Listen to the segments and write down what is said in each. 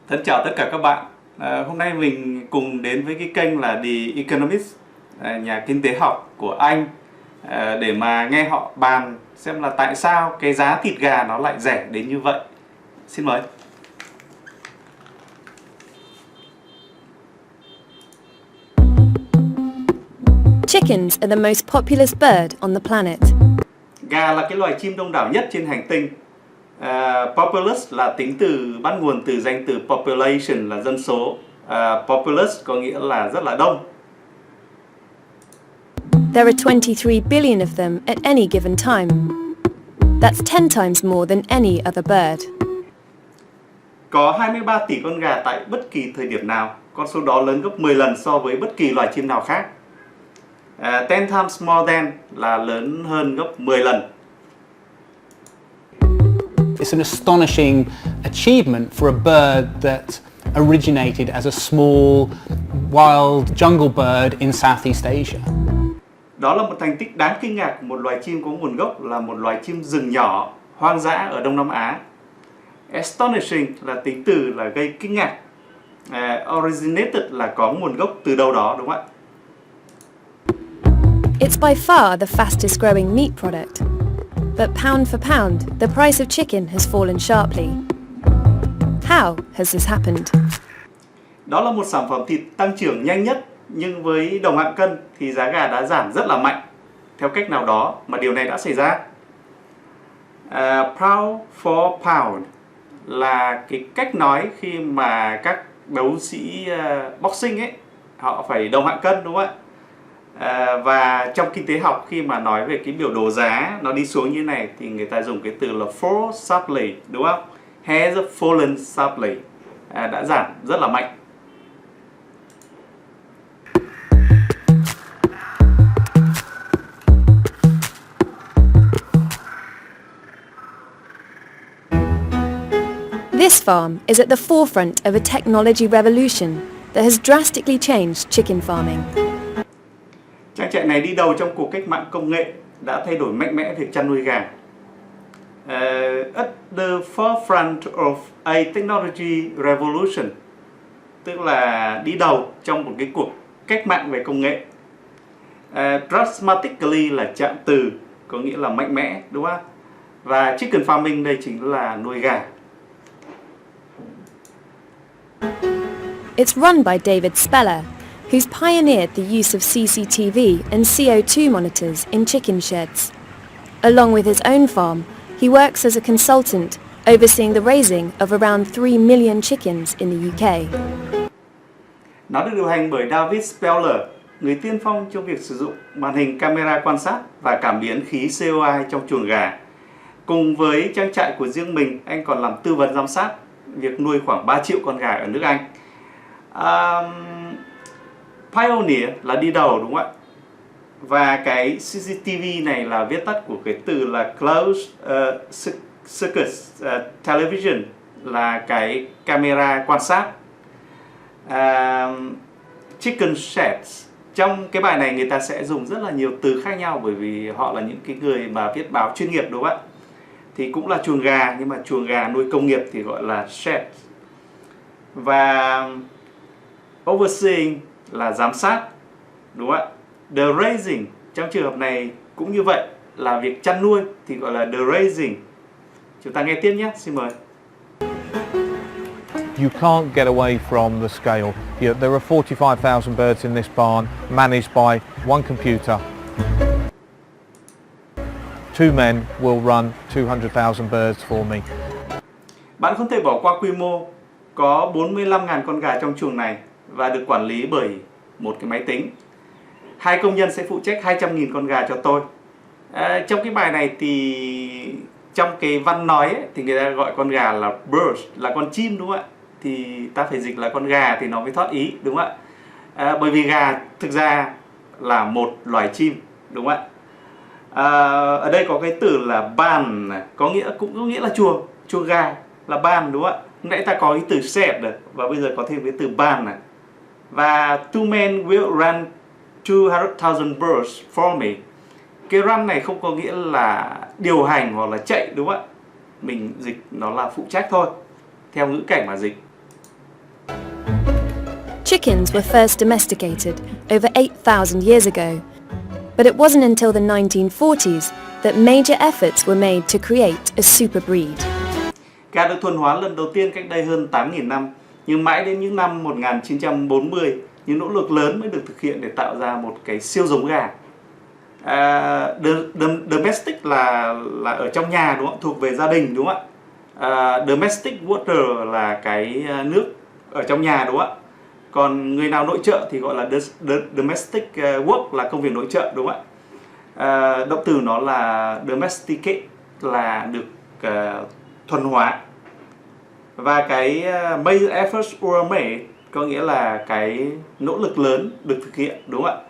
Thân chào tất cả các bạn. Hôm nay mình cùng đến với cái kênh là The Economist, nhà kinh tế học của Anh, để mà nghe họ bàn xem là tại sao cái giá thịt gà nó lại rẻ đến như vậy. Xin mời. Chickens are the most populous bird on the planet. Gà là cái loài chim đông đảo nhất trên hành tinh. Populous là tính từ bắt nguồn từ danh từ population là dân số. Populous có nghĩa là rất là đông. There are 23 billion of them at any given time. That's 10 times more than any other bird. Có 23 tỷ con gà tại bất kỳ thời điểm nào. Con số đó lớn gấp 10 lần so với bất kỳ loài chim nào khác. 10 times more than là lớn hơn gấp 10 lần. It's an astonishing achievement for a bird that originated as a small wild jungle bird in Southeast Asia. Đó là một thành tích đáng kinh ngạc của một loài chim có nguồn gốc là một loài chim rừng nhỏ, hoang dã ở Đông Nam Á. Astonishing là tính từ là gây kinh ngạc. Originated là có nguồn gốc từ đâu đó, đúng không ạ? It's by far the fastest growing meat product. But pound for pound, the price of chicken has fallen sharply. How has this happened? Đó là một sản phẩm thịt tăng trưởng nhanh nhất, nhưng với đồng hạng cân thì giá gà đã giảm rất là mạnh. Theo cách nào đó mà điều này đã xảy ra. Pound for pound là cái cách nói khi mà các đấu sĩ boxing ấy, họ phải đồng hạng cân, đúng không ạ? Và trong kinh tế học khi mà nói về cái biểu đồ giá nó đi xuống như này thì người ta dùng cái từ là fall sharply, đúng không? Has fallen sharply, đã giảm rất là mạnh. This farm is at the forefront of a technology revolution that has drastically changed chicken farming. Trang trại này đi đầu trong cuộc cách mạng công nghệ đã thay đổi mạnh mẽ việc chăn nuôi gà. At the forefront of a technology revolution, tức là đi đầu trong một cái cuộc cách mạng về công nghệ. Dramatically là trạng từ, có nghĩa là mạnh mẽ, đúng không? Và chicken farming đây chính là nuôi gà. It's run by David Speller, who's pioneered the use of CCTV and CO2 monitors in chicken sheds. Along with his own farm, he works as a consultant, overseeing the raising of around 3 million chickens in the UK. Nó được điều hành bởi David Speller, người tiên phong trong việc sử dụng màn hình camera quan sát và cảm biến khí CO2 trong chuồng gà. Cùng với trang trại của riêng mình, anh còn làm tư vấn giám sát việc nuôi khoảng 3 triệu con gà ở nước Anh. Pioneer là đi đầu, đúng không ạ? Và cái CCTV này là viết tắt của cái từ là Closed Circuit Television, là cái camera quan sát. Chicken sheds, trong cái bài này người ta sẽ dùng rất là nhiều từ khác nhau bởi vì họ là những cái người mà viết báo chuyên nghiệp, đúng không ạ? Thì cũng là chuồng gà, nhưng mà chuồng gà nuôi công nghiệp thì gọi là shed. Và overseeing là giám sát, đúng không ạ? The raising trong trường hợp này cũng như vậy, là việc chăn nuôi thì gọi là the raising. Chúng ta nghe tiếp nhé, xin mời. You can't get away from the scale. There are 45,000 birds in this barn, managed by one computer. Two men will run 200,000 birds for me. Bạn không thể bỏ qua quy mô. Có 45.000 con gà trong chuồng này và được quản lý bởi một cái máy tính. 2 công nhân sẽ phụ trách 200.000 con gà cho tôi. Trong cái bài này thì trong cái văn nói ấy, thì người ta gọi con gà là bird, là con chim, đúng không ạ? Thì ta phải dịch là con gà thì nó mới thoát ý, đúng không ạ? Bởi vì gà thực ra là một loài chim, đúng không ạ? Ở đây có cái từ là barn, cũng có nghĩa là chuồng gà là barn, đúng không ạ? Nãy ta có cái từ shed rồi, và bây giờ có thêm cái từ barn này. Và two men will run 200,000 birds for me. Cái run này không có nghĩa là điều hành hoặc là chạy, đúng không ạ? Mình dịch nó là phụ trách thôi, theo ngữ cảnh mà dịch. Chickens were first domesticated over 8,000 years ago, but it wasn't until the 1940s that major efforts were made to create a super breed. Gà được thuần hóa lần đầu tiên cách đây hơn 8.000 năm, nhưng mãi đến những năm 1940, những nỗ lực lớn mới được thực hiện để tạo ra một cái siêu giống gà. Domestic là ở trong nhà, đúng không? Thuộc về gia đình, đúng không ạ? Domestic water là cái nước ở trong nhà, đúng không ạ? Còn người nào nội trợ thì gọi là domestic work là công việc nội trợ, đúng không ạ? Động từ nó là domesticate là được thuần hóa. Và cái major efforts were made có nghĩa là cái nỗ lực lớn được thực hiện, đúng không ạ?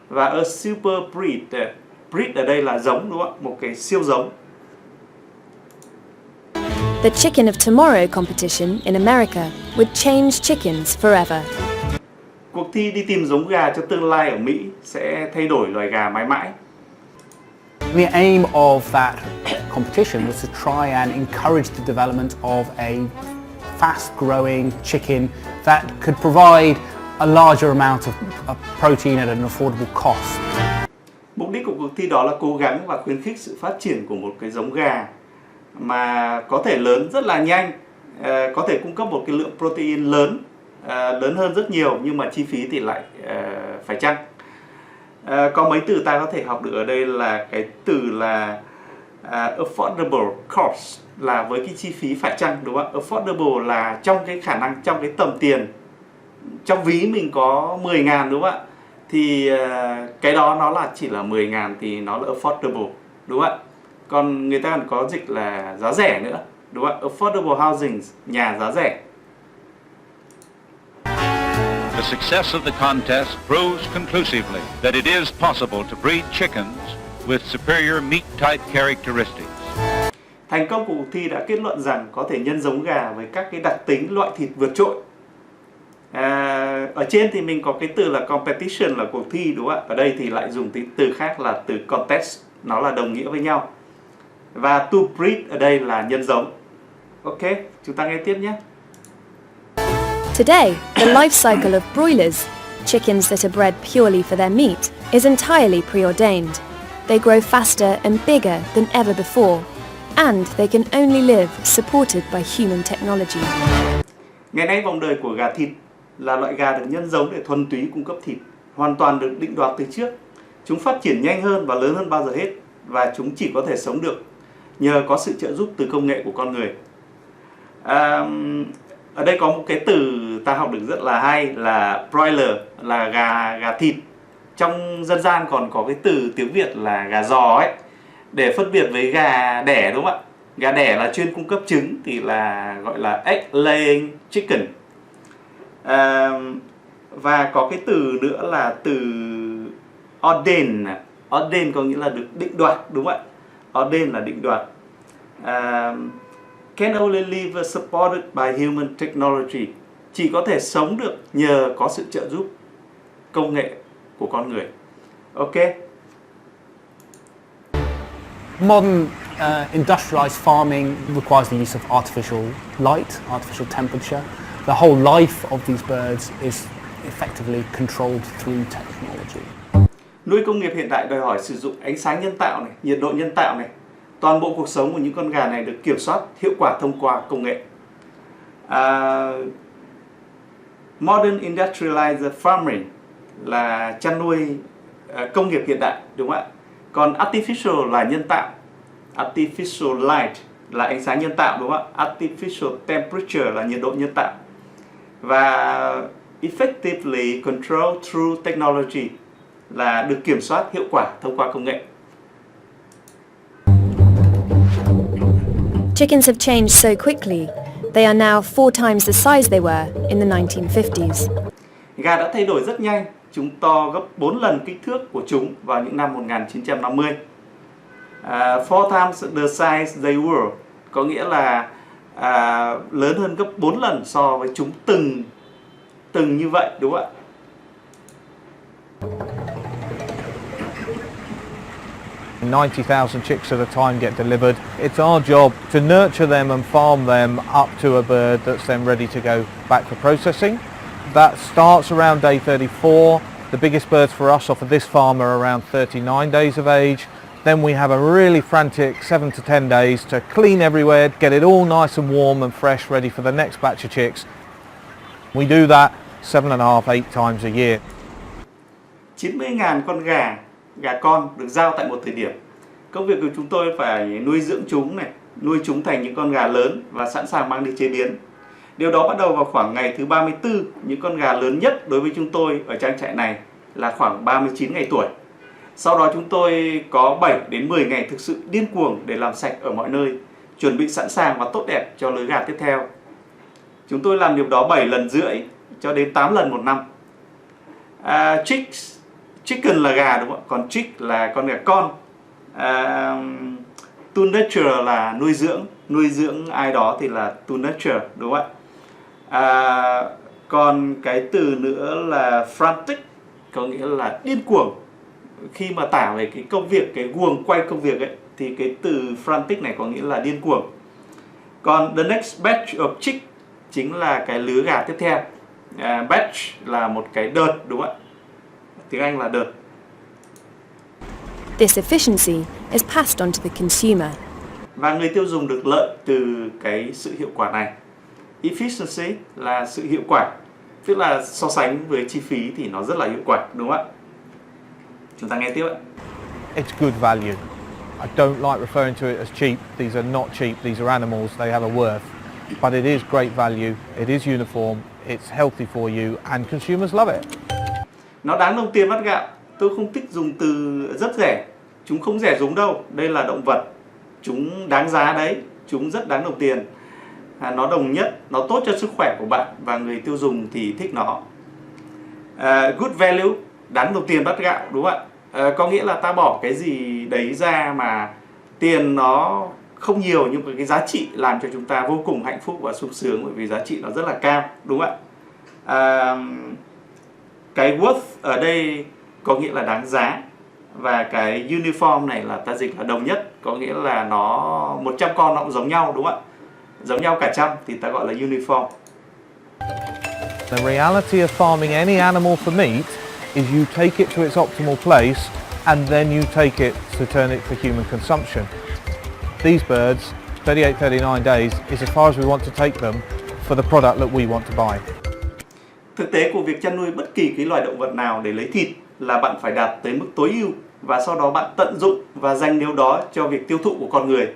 Và a super breed ở đây là giống, đúng không ạ? Một cái siêu giống. The Chicken of Tomorrow competition in America would change chickens forever. Cuộc thi đi tìm giống gà cho tương lai ở Mỹ sẽ thay đổi loài gà mãi mãi. The aim of that competition was to try and encourage the development of a fast-growing chicken that could provide a larger amount of protein at an affordable cost. Mục đích của cuộc thi đó là cố gắng và khuyến khích sự phát triển của một cái giống gà mà có thể lớn rất là nhanh, có thể cung cấp một cái lượng protein lớn, lớn hơn rất nhiều, nhưng mà chi phí thì lại phải chăng. Có mấy từ ta có thể học được ở đây là cái từ là affordable cost là với cái chi phí phải chăng, đúng không? Affordable là trong cái khả năng, trong cái tầm tiền, trong ví mình có 10.000, đúng không ạ? Thì cái đó nó là chỉ là 10.000 thì nó là affordable, đúng không ạ? Còn người ta còn có dịch là giá rẻ nữa, đúng không ạ? Affordable housing, nhà giá rẻ. The success of the contest proves conclusively that it is possible to breed chickens with superior meat type characteristics. Thành công của cuộc thi đã kết luận rằng có thể nhân giống gà với các cái đặc tính loại thịt vượt trội. Ở trên thì mình có cái từ là competition là cuộc thi, đúng không ạ? Ở đây thì lại dùng từ khác là từ contest, nó là đồng nghĩa với nhau. Và to breed ở đây là nhân giống. Ok, chúng ta nghe tiếp nhé. Today, the life cycle of broilers, chickens that are bred purely for their meat, is entirely preordained. They grow faster and bigger than ever before, and they can only live supported by human technology. Ngày nay vòng đời của gà thịt là loại gà được nhân giống để thuần túy cung cấp thịt, hoàn toàn được định đoạt từ trước. Chúng phát triển nhanh hơn và lớn hơn bao giờ hết, và chúng chỉ có thể sống được nhờ có sự trợ giúp từ công nghệ của con người. Ở đây có một cái từ ta học được rất là hay là broiler, là gà thịt. Trong dân gian còn có cái từ tiếng Việt là gà giò ấy, để phân biệt với gà đẻ, đúng không ạ? Gà đẻ là chuyên cung cấp trứng thì là gọi là egg laying chicken. Và có cái từ nữa là từ ordain. Ordain có nghĩa là được định đoạt, đúng không ạ? Ordain là định đoạt. Can only live supported by human technology. Chỉ có thể sống được nhờ có sự trợ giúp công nghệ của con người. Ok. Modern industrialized farming requires the use of artificial light, artificial temperature. The whole life of these birds is effectively controlled through technology. Nuôi công nghiệp hiện đại đòi hỏi sử dụng ánh sáng nhân tạo này, nhiệt độ nhân tạo này. Toàn bộ cuộc sống của những con gà này được kiểm soát hiệu quả thông qua công nghệ. Modern industrialized farming là chăn nuôi công nghiệp hiện đại, đúng không ạ? Còn artificial là nhân tạo. Artificial light là ánh sáng nhân tạo, đúng không ạ? Artificial temperature là nhiệt độ nhân tạo. Và effectively controlled through technology là được kiểm soát hiệu quả thông qua công nghệ. Chickens have changed so quickly. They are now 4 times the size they were in the 1950s. Gà đã thay đổi rất nhanh. Chúng to gấp 4 lần kích thước của chúng vào những năm 1950. 4 times the size they were có nghĩa là lớn hơn gấp 4 lần so với chúng từng như vậy, đúng không ạ? 90,000 chicks at a time get delivered. It's our job to nurture them and farm them up to a bird that's then ready to go back for processing. That starts around day 34. The biggest birds for us off of this farm are around 39 days of age. Then we have a really frantic 7 to 10 days to clean everywhere, get it all nice and warm and fresh, ready for the next batch of chicks. We do that 7.5, 8 times a year. 90.000 con gà con được giao tại một thời điểm. Công việc của chúng tôi phải nuôi dưỡng chúng này, nuôi chúng thành những con gà lớn và sẵn sàng mang đi chế biến. Điều đó bắt đầu vào khoảng ngày thứ 34, những con gà lớn nhất đối với chúng tôi ở trang trại này là khoảng 39 ngày tuổi. Sau đó chúng tôi có 7 đến 10 ngày thực sự điên cuồng để làm sạch ở mọi nơi, chuẩn bị sẵn sàng và tốt đẹp cho lứa gà tiếp theo. Chúng tôi làm điều đó 7 lần rưỡi cho đến 8 lần một năm. Chicken là gà đúng không ạ? Còn chick là con gà con. To nurture là nuôi dưỡng ai đó thì là to nurture đúng không ạ? Còn cái từ nữa là frantic, có nghĩa là điên cuồng. Khi mà tả về cái công việc, cái guồng quay công việc ấy, thì cái từ frantic này có nghĩa là điên cuồng. Còn the next batch of chick chính là cái lứa gà tiếp theo. Batch là một cái đợt đúng không ạ? Tiếng Anh là đợt. This efficiency is passed on to the consumer. Và người tiêu dùng được lợi từ cái sự hiệu quả này. Efficiency là sự hiệu quả, tức là so sánh với chi phí thì nó rất là hiệu quả đúng không ạ? Chúng ta nghe tiếp ạ. It's good value. I don't like referring to it as cheap. These are not cheap. These are animals. They have a worth. But it is great value. It is uniform. It's healthy for you and consumers love it. Nó đáng đồng tiền bát gạo. Tôi không thích dùng từ rất rẻ. Chúng không rẻ giống đâu. Đây là động vật. Chúng đáng giá đấy. Chúng rất đáng đồng tiền. Nó đồng nhất. Nó tốt cho sức khỏe của bạn và người tiêu dùng thì thích nó. Good value, đáng đồng tiền bát gạo đúng không ạ? Có nghĩa là ta bỏ cái gì đấy ra mà tiền nó không nhiều nhưng cái giá trị làm cho chúng ta vô cùng hạnh phúc và sung sướng, bởi vì giá trị nó rất là cao đúng không ạ? Cái worth ở đây có nghĩa là đáng giá, và cái uniform này là ta dịch là đồng nhất, có nghĩa là nó 100 con nó cũng giống nhau đúng không ạ? Giống nhau cả trăm thì ta gọi là uniform. The reality of farming any animal for meat is you take it to its optimal place and then you take it to turn it for human consumption. These birds, 38-39 days, is as far as we want to take them for the product that we want to buy. Thực tế của việc chăn nuôi bất kỳ cái loài động vật nào để lấy thịt là bạn phải đạt tới mức tối ưu và sau đó bạn tận dụng và dành điều đó cho việc tiêu thụ của con người.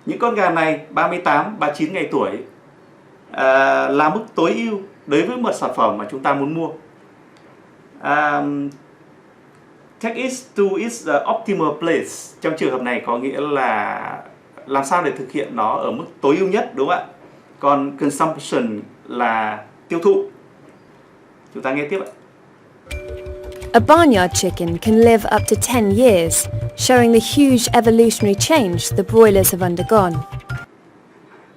Những con gà này 38-39 ngày tuổi là mức tối ưu đối với một sản phẩm mà chúng ta muốn mua. Take it to its optimal place trong trường hợp này có nghĩa là làm sao để thực hiện nó ở mức tối ưu nhất đúng không ạ? Còn consumption là tiêu thụ. Chúng ta nghe tiếp ạ. A barnyard chicken can live up to 10 years, showing the huge evolutionary change the broilers have undergone.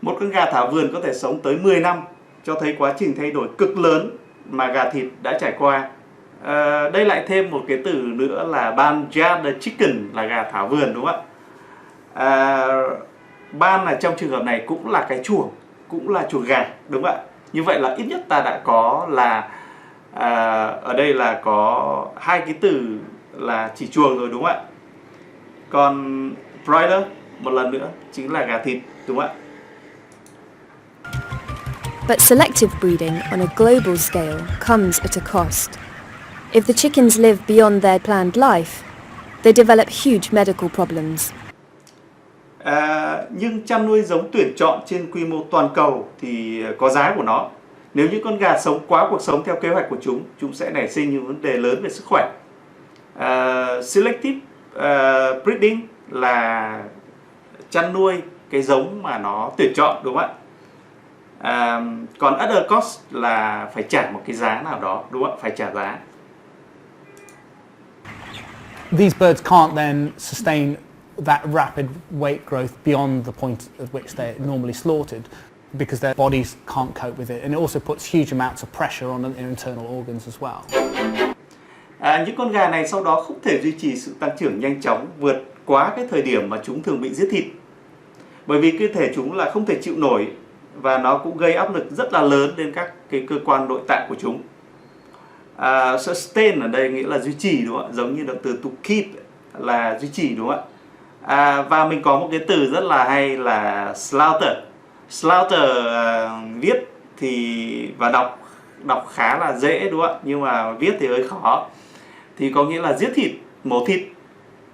Một con gà thả vườn có thể sống tới 10 năm, cho thấy quá trình thay đổi cực lớn mà gà thịt đã trải qua. Đây lại thêm một cái từ nữa là barnyard chicken là gà thả vườn đúng không ạ? Barn là trong trường hợp này cũng là cái chuồng, cũng là chuồng gà đúng không ạ? Như vậy là ít nhất ta đã có là ở đây là có hai cái từ là chỉ chuồng rồi đúng không ạ? Còn broiler một lần nữa chính là gà thịt đúng không ạ? But selective breeding on a global scale comes at a cost. If the chickens live beyond their planned life, they develop huge medical problems. Nhưng chăn nuôi giống tuyển chọn trên quy mô toàn cầu thì có giá của nó. Nếu những con gà sống quá cuộc sống theo kế hoạch của chúng sẽ nảy sinh những vấn đề lớn về sức khỏe. Selective breeding là chăn nuôi cái giống mà nó tuyển chọn đúng không ạ? Còn other cost là phải trả một cái giá nào đó đúng không ạ? Phải trả giá. These birds can't then sustain that rapid weight growth beyond the point at which they're normally slaughtered, because their bodies can't cope with it, and it also puts huge amounts of pressure on their internal organs as well. Những con gà này sau đó không thể duy trì sự tăng trưởng nhanh chóng vượt quá cái thời điểm mà chúng thường bị giết thịt. Bởi vì cơ thể chúng là không thể chịu nổi và nó cũng gây áp lực rất là lớn lên các cái cơ quan nội tạng của chúng. Sustain ở đây nghĩa là duy trì, đúng không ạ? Giống như động từ to keep là duy trì, đúng không ạ? Và mình có một cái từ rất là hay là slaughter. Slaughter viết thì và đọc khá là dễ, đúng không ạ? Nhưng mà viết thì hơi khó. Thì có nghĩa là giết thịt, mổ thịt,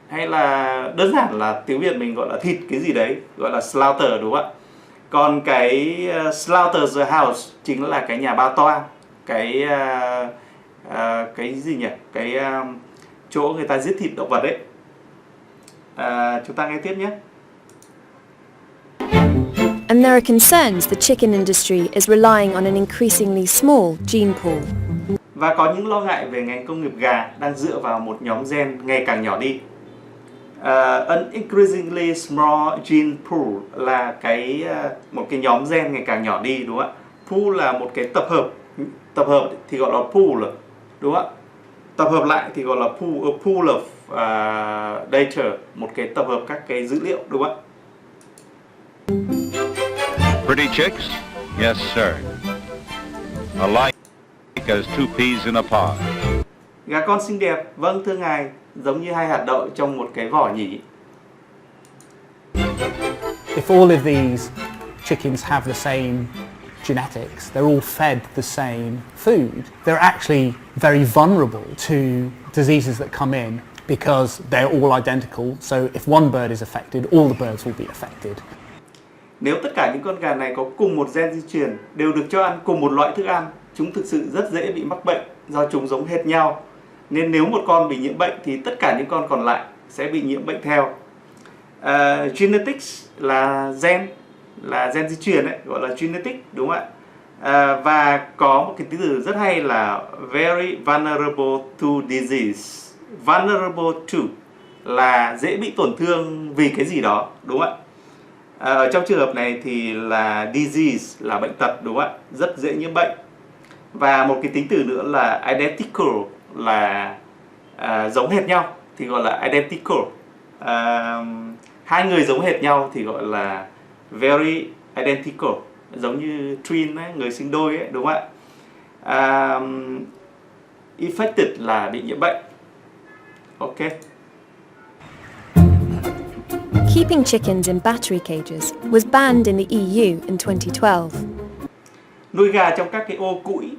hay là đơn giản là tiếng Việt mình gọi là thịt cái gì đấy, gọi là slaughter, đúng không ạ? Còn cái slaughter the house chính là cái nhà ba toa, cái gì nhỉ? Cái chỗ người ta giết thịt động vật đấy. Chúng ta nghe tiếp nhé. And there are concerns the chicken industry is relying on an increasingly small gene pool. Và có những lo ngại về ngành công nghiệp gà đang dựa vào một nhóm gen ngày càng nhỏ đi. An increasingly small gene pool là một cái nhóm gen ngày càng nhỏ đi, đúng không ạ? Pool là một cái tập hợp thì gọi là pool, đúng không ạ? Tập hợp lại thì gọi là pool of data, một cái tập hợp các cái dữ liệu, đúng không ạ? Pretty chicks? Yes, sir. Alike as two peas in a pod. Gà con xinh đẹp, vâng thưa ngài, giống như hai hạt đậu trong một cái vỏ nhỉ. If all of these chickens have the same genetics, they're all fed the same food, they're actually very vulnerable to diseases that come in because they're all identical. So if one bird is affected, all the birds will be affected. Nếu tất cả những con gà này có cùng một gen di truyền, đều được cho ăn cùng một loại thức ăn, chúng thực sự rất dễ bị mắc bệnh do chúng giống hệt nhau. Nên nếu một con bị nhiễm bệnh thì tất cả những con còn lại sẽ bị nhiễm bệnh theo. Genetics là gen di truyền ấy, gọi là genetic, đúng không ạ? Và có một cái từ rất hay là very vulnerable to disease. Vulnerable to là dễ bị tổn thương vì cái gì đó, đúng không ạ? Ở trong trường hợp này thì là disease là bệnh tật, đúng không ạ? Rất dễ nhiễm bệnh. Và một cái tính từ nữa là identical là giống hệt nhau thì gọi là identical. Hai người giống hệt nhau thì gọi là very identical, giống như twin ấy, người sinh đôi ấy, đúng không ạ? Infected là bị nhiễm bệnh. Ok. Keeping chickens in battery cages was banned in the EU in 2012. Nuôi gà trong các cái ô cũi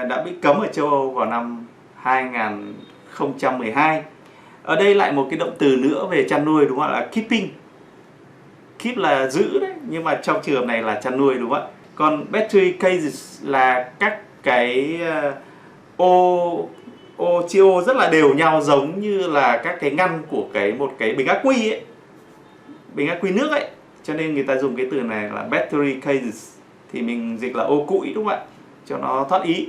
đã bị cấm ở châu Âu vào năm 2012. Ở đây lại một cái động từ nữa về chăn nuôi, đúng không ạ? Là keeping. Keep là giữ đấy, nhưng mà trong trường hợp này là chăn nuôi, đúng không ạ? Còn battery cages là các cái ô chia ô rất là đều nhau, giống như là các cái ngăn của một cái bình ắc quy ấy, bình ắc quy nước ấy. Cho nên người ta dùng cái từ này là battery cages, thì mình dịch là ô cũi, đúng không ạ? Cho nó thoát ý.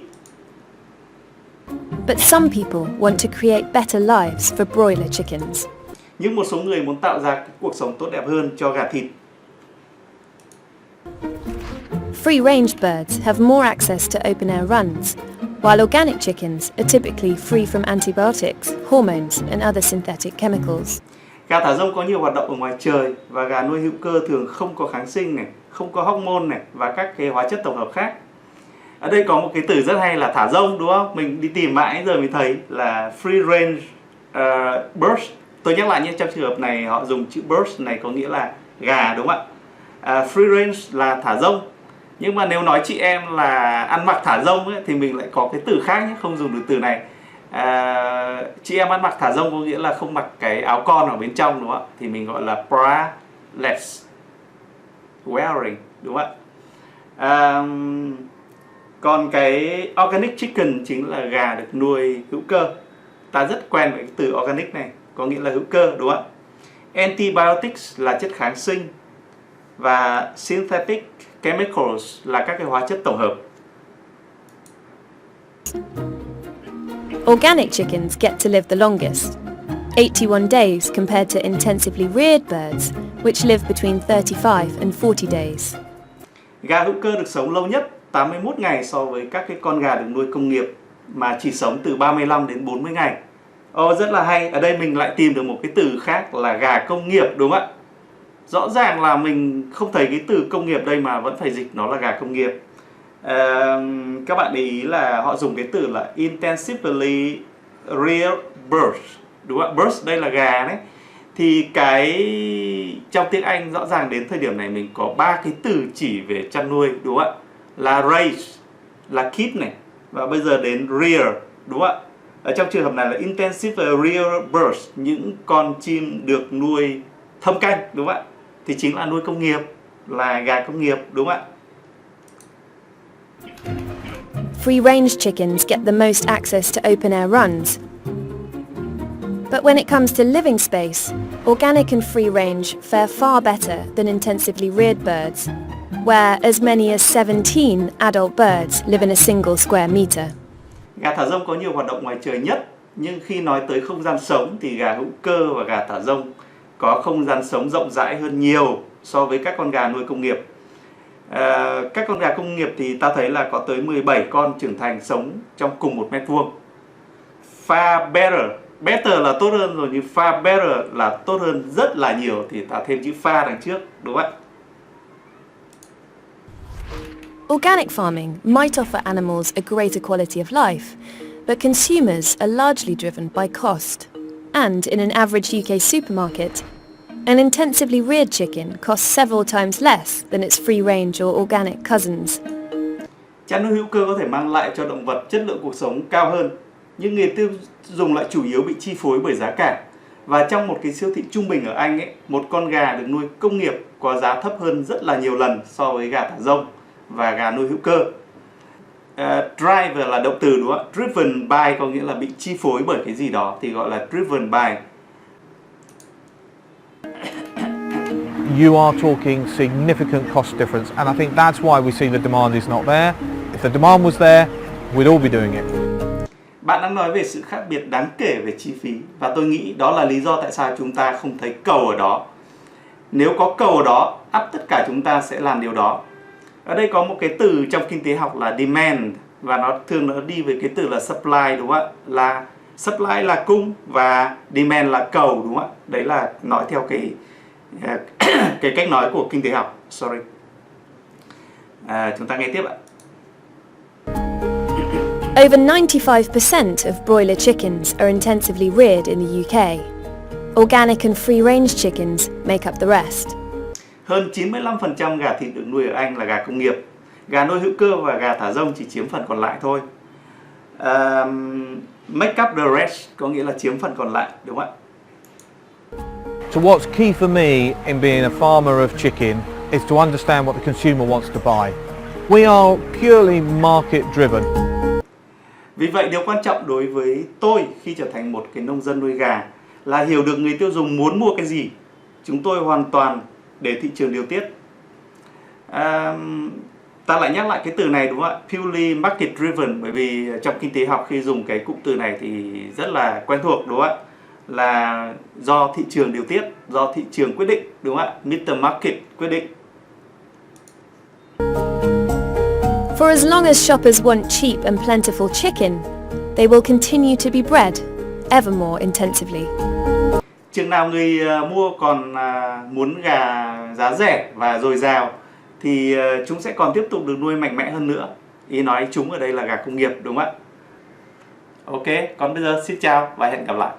But some people want to create better lives for broiler chickens. Nhưng một số người muốn tạo ra cái cuộc sống tốt đẹp hơn cho gà thịt. Free-range birds have more access to open-air runs, while organic chickens are typically free from antibiotics, hormones and other synthetic chemicals. Gà thả rông có nhiều hoạt động ở ngoài trời và gà nuôi hữu cơ thường không có kháng sinh này, không có hormone này và các cái hóa chất tổng hợp khác. Ở đây có một cái từ rất hay là thả rông, đúng không? Mình đi tìm mãi giờ mới thấy là free range birds. Tôi nhắc lại nhé, trong trường hợp này họ dùng chữ birds này có nghĩa là gà, đúng không ạ? Free range là thả rông. Nhưng mà nếu nói chị em là ăn mặc thả rông ấy, thì mình lại có cái từ khác nhé, không dùng được từ này. Chị em ăn mặc thả rông có nghĩa là không mặc cái áo con ở bên trong, đúng không ạ? Thì mình gọi là braless wearing, đúng không ạ? Còn cái organic chicken chính là gà được nuôi hữu cơ. Ta rất quen với cái từ organic này, có nghĩa là hữu cơ, đúng không ạ? Antibiotics là chất kháng sinh và synthetic chemicals là các cái hóa chất tổng hợp. Organic chickens get to live the longest, 81 days compared to intensively reared birds, which live between 35 and 40 days. Gà hữu cơ được sống lâu nhất 81 ngày so với các cái con gà được nuôi công nghiệp mà chỉ sống từ 35 đến 40 ngày. Rất là hay. Ở đây mình lại tìm được một cái từ khác là gà công nghiệp, đúng không ạ? Rõ ràng là mình không thấy cái từ công nghiệp đây mà vẫn phải dịch nó là gà công nghiệp. Các bạn để ý là họ dùng cái từ là intensively reared birds, đúng không ạ? Birds đây là gà đấy. Thì trong tiếng Anh rõ ràng đến thời điểm này mình có 3 cái từ chỉ về chăn nuôi, đúng không ạ? Là raise, là keep này, và bây giờ đến rear, đúng không ạ? Ở trong trường hợp này là intensive reared birds, những con chim được nuôi thâm canh, đúng không ạ? Thì chính là nuôi công nghiệp, là gà công nghiệp, đúng không ạ? Free-range chickens get the most access to open-air runs. But when it comes to living space, organic and free-range fare far better than intensively reared birds, where as many as 17 adult birds live in a single square meter. Gà thả rông có nhiều hoạt động ngoài trời nhất, nhưng khi nói tới không gian sống thì gà hữu cơ và gà thả rông có không gian sống rộng rãi hơn nhiều so với các con gà nuôi công nghiệp. Các con gà công nghiệp thì ta thấy là có tới 17 con trưởng thành sống trong cùng 1 mét vuông. Far better, better là tốt hơn rồi, nhưng far better là tốt hơn rất là nhiều, thì ta thêm chữ far đằng trước, đúng không ạ? Organic farming might offer animals a greater quality of life, but consumers are largely driven by cost. And in an average UK supermarket, an intensively reared chicken costs several times less than its free-range or organic cousins. Chăn nuôi hữu cơ có thể mang lại cho động vật chất lượng cuộc sống cao hơn, nhưng người tiêu dùng lại chủ yếu bị chi phối bởi giá cả. Và trong một cái siêu thị trung bình ở Anh ấy, một con gà được nuôi công nghiệp có giá thấp hơn rất là nhiều lần so với gà thả rông và gà nuôi hữu cơ. Drive là động từ, đúng không ạ? Driven by có nghĩa là bị chi phối bởi cái gì đó thì gọi là driven by. You are talking significant cost difference, and I think that's why we see the demand is not there. If the demand was there, we'd all be doing it. Bạn đang nói về sự khác biệt đáng kể về chi phí, và tôi nghĩ đó là lý do tại sao chúng ta không thấy cầu ở đó. Nếu có cầu ở đó, ắt tất cả chúng ta sẽ làm điều đó. Ở đây có một cái từ trong kinh tế học là demand, và nó thường đi về cái từ là supply, đúng không ạ? Là supply là cung và demand là cầu, đúng không ạ? Đấy là nói theo cái cách nói của kinh tế học. Sorry. Chúng ta nghe tiếp ạ. Over 95% of broiler chickens are intensively reared in the UK. Organic and free-range chickens make up the rest. Hơn 95% gà thịt được nuôi ở Anh là gà công nghiệp. Gà nuôi hữu cơ và gà thả rông chỉ chiếm phần còn lại thôi. Make up the rest có nghĩa là chiếm phần còn lại, đúng không ạ? So what's key for me in being a farmer of chicken is to understand what the consumer wants to buy. We are purely market driven. Vì vậy điều quan trọng đối với tôi khi trở thành một cái nông dân nuôi gà là hiểu được người tiêu dùng muốn mua cái gì. Chúng tôi hoàn toàn để thị trường điều tiết. Ta lại nhắc lại cái từ này, đúng không ạ? Purely market driven, bởi vì trong kinh tế học khi dùng cái cụm từ này thì rất là quen thuộc, đúng không ạ? Là do thị trường điều tiết, do thị trường quyết định, đúng không ạ? Mr. Market quyết định. For as long as shoppers want cheap and plentiful chicken, they will continue to be bred ever more intensively. Chừng nào người mua còn muốn gà giá rẻ và dồi dào thì chúng sẽ còn tiếp tục được nuôi mạnh mẽ hơn nữa. Ý nói chúng ở đây là gà công nghiệp, đúng không ạ? Ok, còn bây giờ xin chào và hẹn gặp lại.